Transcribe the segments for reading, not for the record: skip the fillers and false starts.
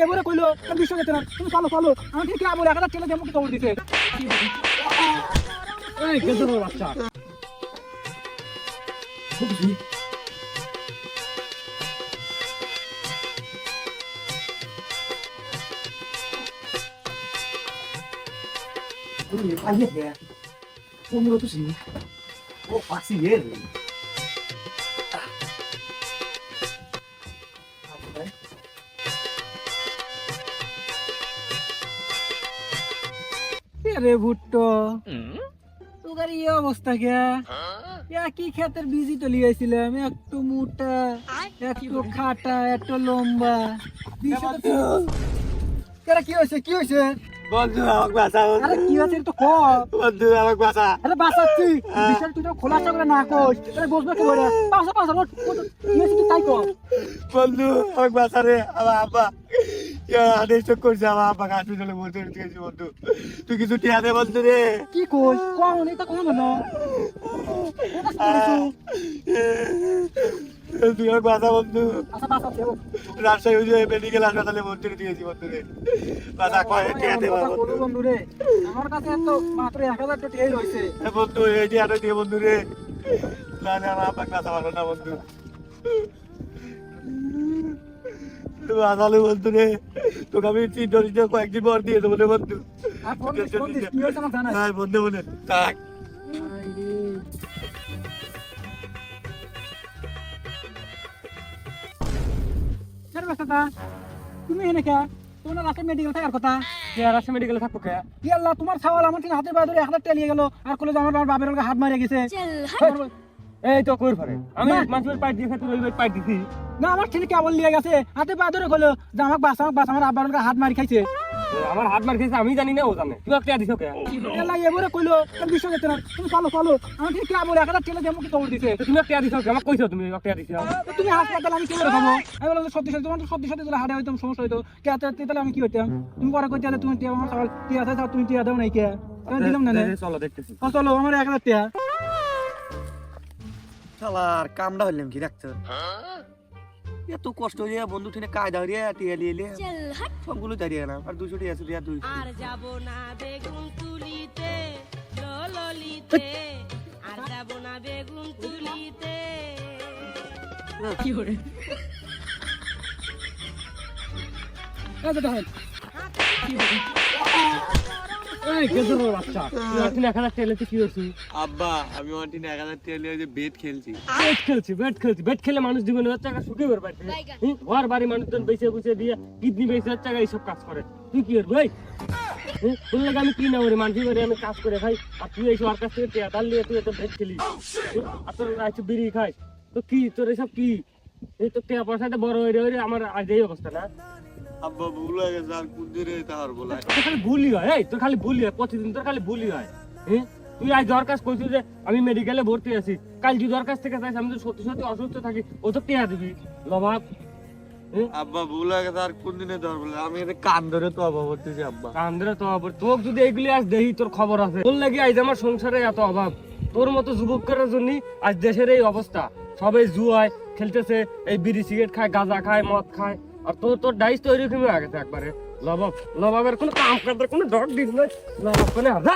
এবারে কইলো বিশ্ব যেতে না তুমি চলো চলো আমি ঠিক আবার 1000 টাকা দিয়ে আমাকে দৌড় দিতে এই গেছে তোর বাচ্চা Ayer ya, umur tuh sih, oh pasti ya. রে ভুট্টো তোর এই অবস্থা কে কি ক্ষেতের বীজই তো লিয়েছিলাম একটু মোটা একটু খাটা একটু লম্বা কি হয়েছে কি হয়েছে বন্ধু আমাকে বাঁচাও আরে কি আছে তো ক বন্ধু আমাকে বাঁচা আরে বাঁচাচ্ছি বিশাল তুই তো খোলা চোখে না কইস আরে বসবে কি বলে পাঁচা পাঁচা রোড কি হয়েছে তুই তাই কর বন্ধু আমাকে বাঁচা রে আমার আব্বা আদেশ তো করছে আমার আব্বা হসপিটালে ভর্তি হতে গেছি বন্ধু তুই কিছু টিয়া দে বন্ধু রে কি কইস কোন এটা কোন না তুই আমাকে বাঁচা বন্ধু আচ্ছা বাঁচা দেব রাজশাহী ওই যে মেডিকেল হাসপাতালে ভর্তি হতে গেছি বন্ধু রে বাঁচা কয় টিয়া দে বন্ধু রে আমার কাছে তো মাত্র 1000 টাকা টিয়াই রইছে বন্ধু এই টিয়া দিয়ে বন্ধু রে না না আমার আব্বাকে বাঁচা পারবো না বন্ধু বাঁচালে বন্ধু রে তোকে আমি চিন্তা কয়েকদিন পর দিয়ে দেবো রে বন্ধু আর ফোন দিস কি হইছে আমার জানা হ্যাঁ বন্ধু বলে থাক আরে বাচ্চাটা তুমি এনে কে তোমার রাতে মেডিকেল থাকার কথা রাতে মেডিকেল থাকবো কে কি আল্লাহ তোমার ছাওয়াল আমার হাতে বাইরে 1000 টাকা নিয়ে গেল আর কলেজ আমার বাবার হাত মারিয়ে গেছে এই তো কই পারে আমি মানুষের পাইট দিয়ে তুই ওই পাইট দিছি না আমার ছেলে কেবল নিয়ে গেছে হাতে পা ধরে কইলো যে আমাকে বাঁচা আমার আব্বার হাত মারি খাইছে আমার হাত মার খেয়েছে আমি জানি না ও জানে তুই একটা দিছ কে আল্লাহ এবারে কইলো বিশ্ব যেতে না তুমি চলো চলো আমি ঠিক কেবল 1000 টাকা দিয়ে আমাকে দৌড় দিতে তুমি একটা দিছ কে আমাকে কইছো তুমি একটা দিছ তুমি হাসপাতালে আমি কি করে খাবো আমি বললাম সত্যি সত্যি তোমার সত্যি সত্যি যদি হাড়ে হইতাম সমস্যা হইতো কে তাহলে আমি কি হইতাম তুমি পরে কইতে তুমি টিয়া আমার সকাল টিয়া আছে তুমি টিয়া দাও নাই কে আমি দিলাম না চলো দেখতেছি চলো আমার 1000 টাকা শালার কামটা হইলাম কি রাখতো এত কষ্ট হইয়া বন্ধু ঠিনে কায়দা হইয়া টিয়া লিয়ে সবগুলো দাঁড়িয়ে না আর 200 টিয়া আছে আর 200 আর যাব না বেগুন তুলিতে ললিতে আর যাব না বেগুন তুলিতে কি করে এই দেখেন এই গেছে তোর বাচ্চা তুই 1000 টাকা লেতে কি হইছিস আব্বা আমি ওয়ান্টিনে 1000 টিয়া লিয়ে যে বেট খেলছি বেট খেলে মানুষ জীবনে টাকা সুখে বের পাইছে ওর বাড়ি মানুষজন বেঁচে দিয়ে কিডনি বেঁচে টাকা এইসব কাজ করে তুই কি করবি ভাই তোর লাগে আমি কি না করি মানুষের বাড়ি আমি কাজ করে খাই আর তুই এই ওর কাছ থেকে টাকা ধার নিয়ে তুই এত বেট খেলি আর তোর আইছে বিড়ি খাই তো কি তোর এসব কি এই তো টাকা পয়সাটা বড় হয়ে আমার আজ এই অবস্থা না আব্বা ভুল হয়ে গেছে আর কোন দিনে তাহার বলা তোর খালি ভুলই হয় এই তোর খালি ভুলই হয় প্রতিদিন তোর খালি ভুলই হয় তুই আজ জ্বর কাজ করছিস যে আমি মেডিকেলে ভর্তি আছি কাল যদি জ্বর কাছ থেকে যাইস আমি তো সত্যি সত্যি অসুস্থ থাকি ও তো টেয়া দিবি লবাব আব্বা ভুল হয়ে গেছে আর কোন দিনে ধর বলে আমি এতে কান ধরে তো অভাব হতেছি আব্বা কান্দ্রে তো অভাব তোর যদি এইগুলি আজ দেখি তোর খবর আছে তোর লাগি আজ আমার সংসারে এত অভাব তোর মতো যুবকের জন্য আজ দেশের এই অবস্থা সবাই জুয়ায় খেলতেছে এই বিড়ি সিগারেট খায় গাঁজা খায় মদ খায় আর তোর ডাইস তো এরকম হয়ে গেছে একবারে লবাবের কোনো কাম করতে কোনো ডর দিন নাই লবাব কোনে হাজা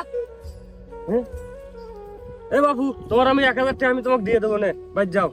এ বাবু তোমার আমি 1000 টাকা আমি তোমাকে দিয়ে দেবো না ভাই যাও